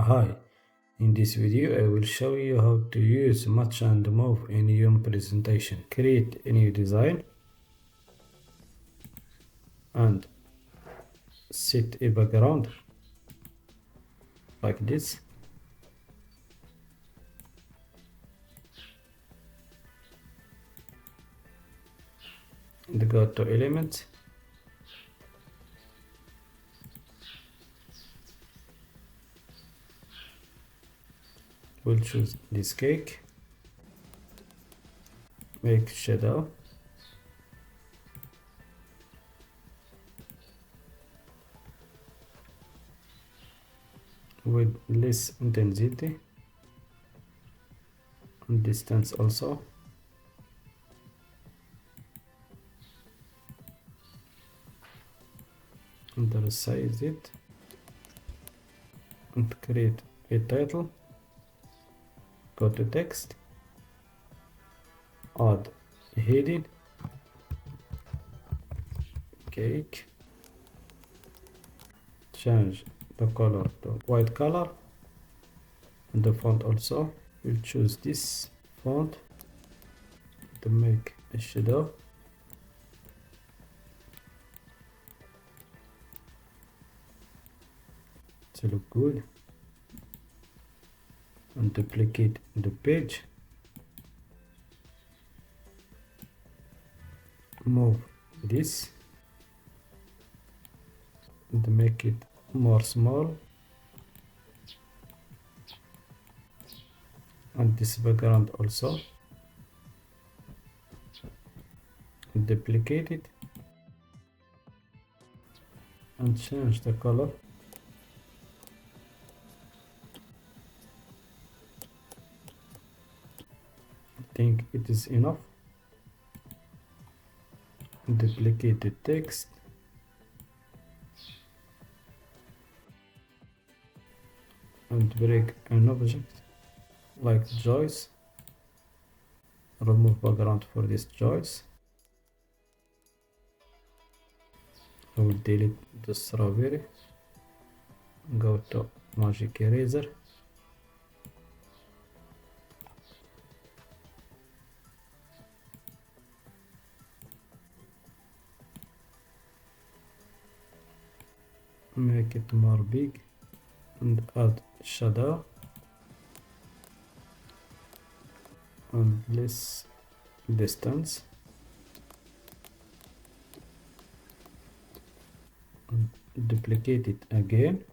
Hi, in this video I will show you how to use match and move in your presentation. Create a new design and set a background like this. And go to elements, we'll choose this cake, make shadow, with less intensity and distance also. And resize it and create a title. Go to text, add a heading, cake, change the color to white color, and the font also. We'll choose this font to make a shadow. To look good, and duplicate the page, move this and make it more small, and this background also, duplicate it and change the color. I think it is enough. Duplicate the text and break an object like Joyce. Remove background for this Joyce. I will delete the strawberry. Go to magic eraser. Make it more big and add shadow and less distance, and duplicate it again.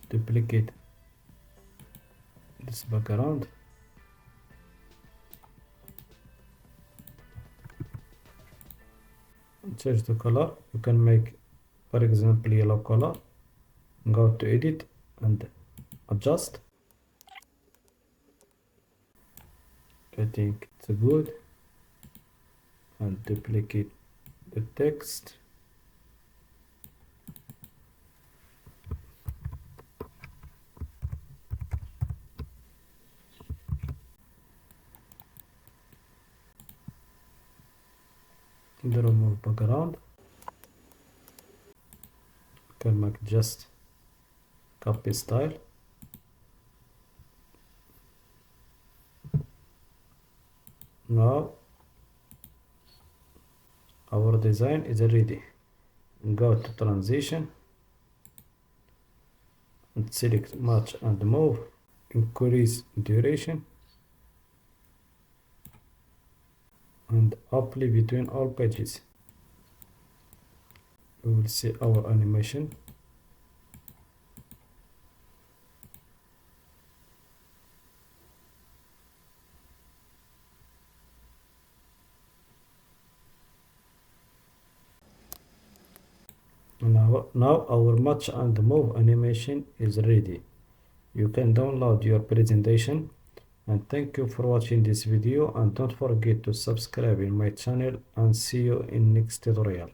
Duplicate this background, change the color. You can make, for example, yellow color. Go to edit and adjust. I think it's good, and duplicate the text. Remove background. Can make just copy style. Now our design is ready. Go to transition and select match and move. Increase duration and apply between all pages. We will see our animation. Now our match and move animation is ready. You can download your presentation, and thank you for watching this video, and don't forget to subscribe in my channel, and see you in next tutorial.